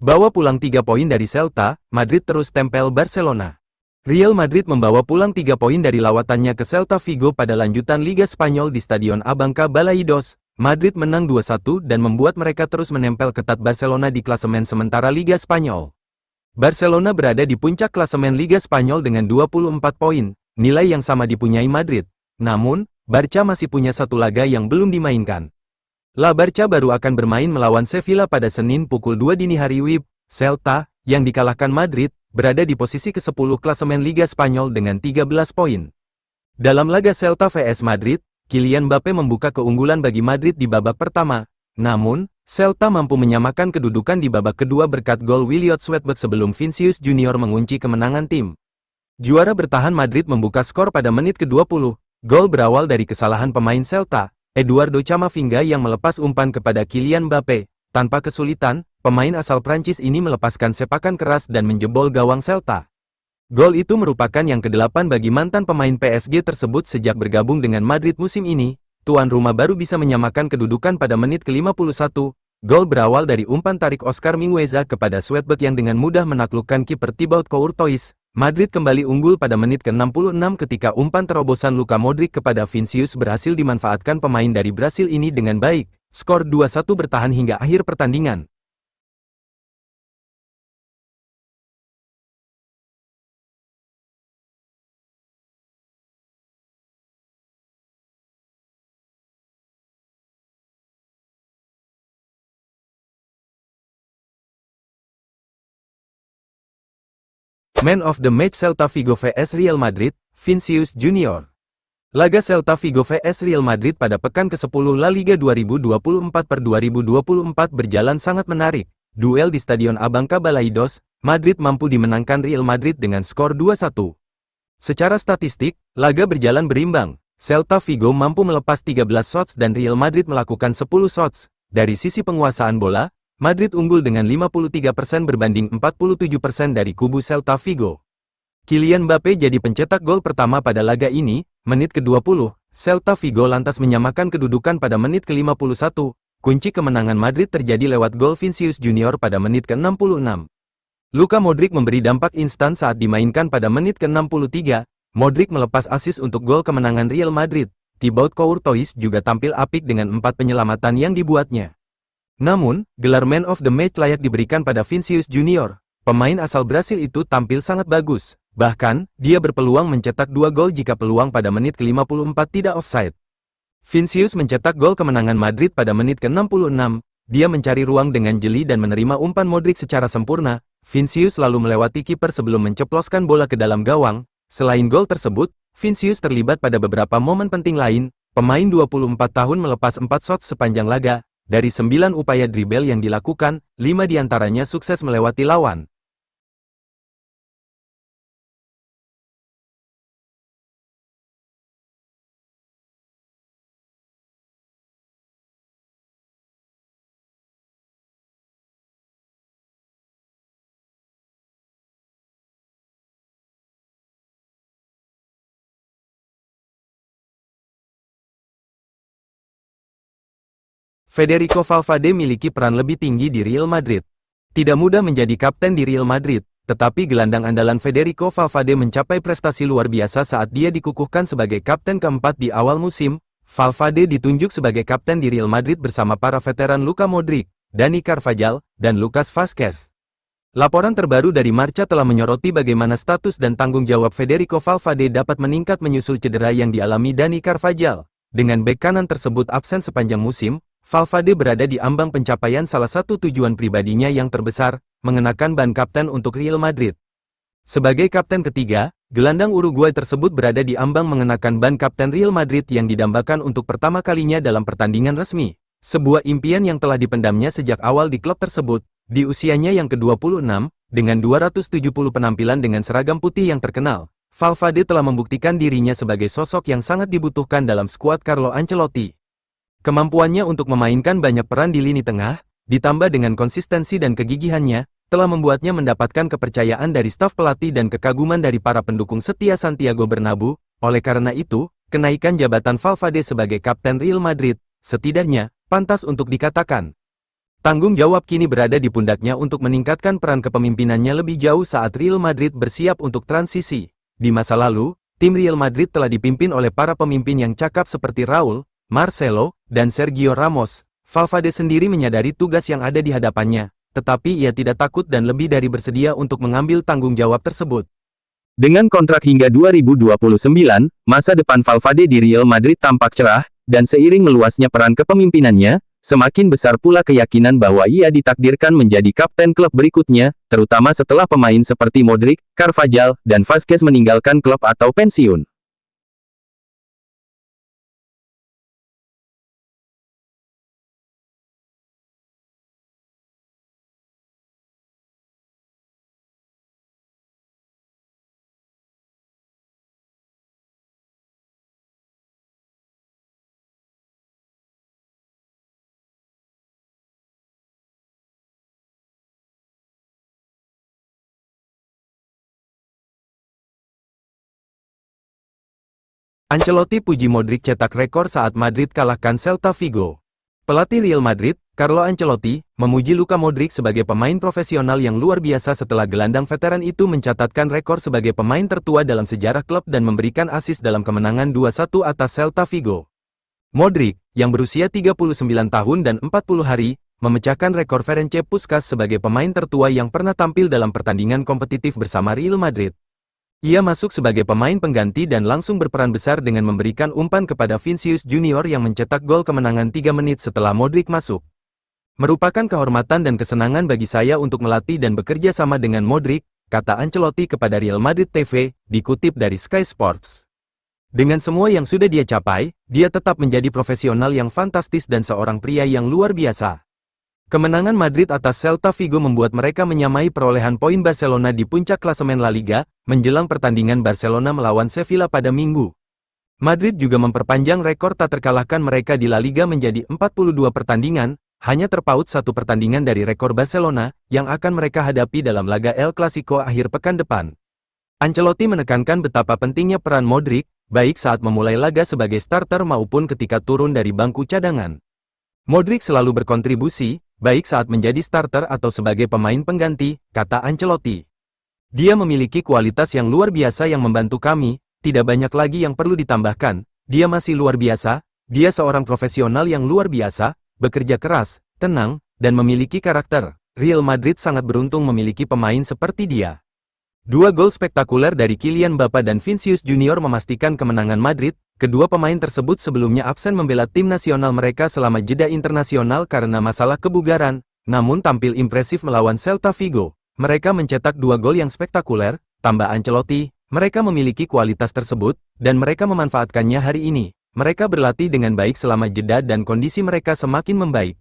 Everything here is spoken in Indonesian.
Bawa pulang 3 poin dari Celta, Madrid terus tempel Barcelona. Real Madrid membawa pulang 3 poin dari lawatannya ke Celta Vigo pada lanjutan Liga Spanyol di Stadion Abanca Balaidos. Madrid menang 2-1 dan membuat mereka terus menempel ketat Barcelona di klasemen sementara Liga Spanyol. Barcelona berada di puncak klasemen Liga Spanyol dengan 24 poin, nilai yang sama dipunyai Madrid. Namun, Barca masih punya satu laga yang belum dimainkan. La Barca baru akan bermain melawan Sevilla pada Senin pukul 2 dini hari WIB. Celta, yang dikalahkan Madrid, berada di posisi ke-10 klasemen Liga Spanyol dengan 13 poin. Dalam laga Celta vs Madrid, Kylian Mbappe membuka keunggulan bagi Madrid di babak pertama. Namun, Celta mampu menyamakan kedudukan di babak kedua berkat gol Williot Sweatback sebelum Vinicius Junior mengunci kemenangan tim. Juara bertahan Madrid membuka skor pada menit ke-20. Gol berawal dari kesalahan pemain Celta, Eduardo Camavinga yang melepas umpan kepada Kylian Mbappe. Tanpa kesulitan, pemain asal Prancis ini melepaskan sepakan keras dan menjebol gawang Celta. Gol itu merupakan yang ke-8 bagi mantan pemain PSG tersebut sejak bergabung dengan Madrid musim ini. Tuan rumah baru bisa menyamakan kedudukan pada menit ke-51. Gol berawal dari umpan tarik Oscar Mingueza kepada Sweatback yang dengan mudah menaklukkan kiper Thibaut Courtois. Madrid kembali unggul pada menit ke-66 ketika umpan terobosan Luka Modric kepada Vinicius berhasil dimanfaatkan pemain dari Brasil ini dengan baik. Skor 2-1 bertahan hingga akhir pertandingan. Man of the Match Celta Vigo vs Real Madrid, Vinicius Junior. Laga Celta Vigo vs Real Madrid pada pekan ke-10 La Liga 2024/2024 berjalan sangat menarik. Duel di Stadion Abanca Balaidos, Madrid mampu dimenangkan Real Madrid dengan skor 2-1. Secara statistik, laga berjalan berimbang. Celta Vigo mampu melepas 13 shots dan Real Madrid melakukan 10 shots. Dari sisi penguasaan bola, Madrid unggul dengan 53% berbanding 47% dari kubu Celta Vigo. Kylian Mbappe jadi pencetak gol pertama pada laga ini. Menit ke-20, Celta Vigo lantas menyamakan kedudukan pada menit ke-51. Kunci kemenangan Madrid terjadi lewat gol Vinicius Junior pada menit ke-66. Luka Modric memberi dampak instan saat dimainkan pada menit ke-63. Modric melepas assist untuk gol kemenangan Real Madrid. Thibaut Courtois juga tampil apik dengan 4 penyelamatan yang dibuatnya. Namun, gelar Man of the Match layak diberikan pada Vinicius Junior. Pemain asal Brasil itu tampil sangat bagus. Bahkan, dia berpeluang mencetak 2 gol jika peluang pada menit ke-54 tidak offside. Vinicius mencetak gol kemenangan Madrid pada menit ke-66. Dia mencari ruang dengan jeli dan menerima umpan Modric secara sempurna. Vinicius lalu melewati kiper sebelum menceploskan bola ke dalam gawang. Selain gol tersebut, Vinicius terlibat pada beberapa momen penting lain. Pemain 24 tahun melepas 4 shots sepanjang laga. Dari 9 upaya dribble yang dilakukan, 5 diantaranya sukses melewati lawan. Federico Valverde miliki peran lebih tinggi di Real Madrid. Tidak mudah menjadi kapten di Real Madrid, tetapi gelandang andalan Federico Valverde mencapai prestasi luar biasa saat dia dikukuhkan sebagai kapten keempat di awal musim. Valverde ditunjuk sebagai kapten di Real Madrid bersama para veteran Luka Modric, Dani Carvajal, dan Lucas Vazquez. Laporan terbaru dari Marca telah menyoroti bagaimana status dan tanggung jawab Federico Valverde dapat meningkat menyusul cedera yang dialami Dani Carvajal. Dengan bek kanan tersebut absen sepanjang musim, Valverde berada di ambang pencapaian salah satu tujuan pribadinya yang terbesar, mengenakan ban kapten untuk Real Madrid. Sebagai kapten ketiga, gelandang Uruguay tersebut berada di ambang mengenakan ban kapten Real Madrid yang didambakan untuk pertama kalinya dalam pertandingan resmi. Sebuah impian yang telah dipendamnya sejak awal di klub tersebut. Di usianya yang ke-26, dengan 270 penampilan dengan seragam putih yang terkenal, Valverde telah membuktikan dirinya sebagai sosok yang sangat dibutuhkan dalam skuad Carlo Ancelotti. Kemampuannya untuk memainkan banyak peran di lini tengah, ditambah dengan konsistensi dan kegigihannya, telah membuatnya mendapatkan kepercayaan dari staf pelatih dan kekaguman dari para pendukung setia Santiago Bernabeu. Oleh karena itu, kenaikan jabatan Valverde sebagai kapten Real Madrid, setidaknya, pantas untuk dikatakan. Tanggung jawab kini berada di pundaknya untuk meningkatkan peran kepemimpinannya lebih jauh saat Real Madrid bersiap untuk transisi. Di masa lalu, tim Real Madrid telah dipimpin oleh para pemimpin yang cakap seperti Raul, Marcelo, dan Sergio Ramos. Valverde sendiri menyadari tugas yang ada di hadapannya, tetapi ia tidak takut dan lebih dari bersedia untuk mengambil tanggung jawab tersebut. Dengan kontrak hingga 2029, masa depan Valverde di Real Madrid tampak cerah, dan seiring meluasnya peran kepemimpinannya, semakin besar pula keyakinan bahwa ia ditakdirkan menjadi kapten klub berikutnya, terutama setelah pemain seperti Modric, Carvajal, dan Vázquez meninggalkan klub atau pensiun. Ancelotti puji Modric cetak rekor saat Madrid kalahkan Celta Vigo. Pelatih Real Madrid, Carlo Ancelotti, memuji Luka Modric sebagai pemain profesional yang luar biasa setelah gelandang veteran itu mencatatkan rekor sebagai pemain tertua dalam sejarah klub dan memberikan assist dalam kemenangan 2-1 atas Celta Vigo. Modric, yang berusia 39 tahun dan 40 hari, memecahkan rekor Ferenc Puskás sebagai pemain tertua yang pernah tampil dalam pertandingan kompetitif bersama Real Madrid. Ia masuk sebagai pemain pengganti dan langsung berperan besar dengan memberikan umpan kepada Vinícius Junior yang mencetak gol kemenangan 3 menit setelah Modric masuk. Merupakan kehormatan dan kesenangan bagi saya untuk melatih dan bekerja sama dengan Modric, kata Ancelotti kepada Real Madrid TV, dikutip dari Sky Sports. Dengan semua yang sudah dia capai, dia tetap menjadi profesional yang fantastis dan seorang pria yang luar biasa. Kemenangan Madrid atas Celta Vigo membuat mereka menyamai perolehan poin Barcelona di puncak klasemen La Liga, menjelang pertandingan Barcelona melawan Sevilla pada Minggu. Madrid juga memperpanjang rekor tak terkalahkan mereka di La Liga menjadi 42 pertandingan, hanya terpaut satu pertandingan dari rekor Barcelona, yang akan mereka hadapi dalam laga El Clasico akhir pekan depan. Ancelotti menekankan betapa pentingnya peran Modric, baik saat memulai laga sebagai starter maupun ketika turun dari bangku cadangan. Modric selalu berkontribusi, baik saat menjadi starter atau sebagai pemain pengganti, kata Ancelotti. Dia memiliki kualitas yang luar biasa yang membantu kami, tidak banyak lagi yang perlu ditambahkan, dia masih luar biasa, dia seorang profesional yang luar biasa, bekerja keras, tenang, dan memiliki karakter. Real Madrid sangat beruntung memiliki pemain seperti dia. Dua gol spektakuler dari Kylian Mbappé dan Vinícius Junior memastikan kemenangan Madrid. Kedua pemain tersebut sebelumnya absen membela tim nasional mereka selama jeda internasional karena masalah kebugaran, namun tampil impresif melawan Celta Vigo. Mereka mencetak dua gol yang spektakuler, tambah Ancelotti, mereka memiliki kualitas tersebut, dan mereka memanfaatkannya hari ini. Mereka berlatih dengan baik selama jeda dan kondisi mereka semakin membaik.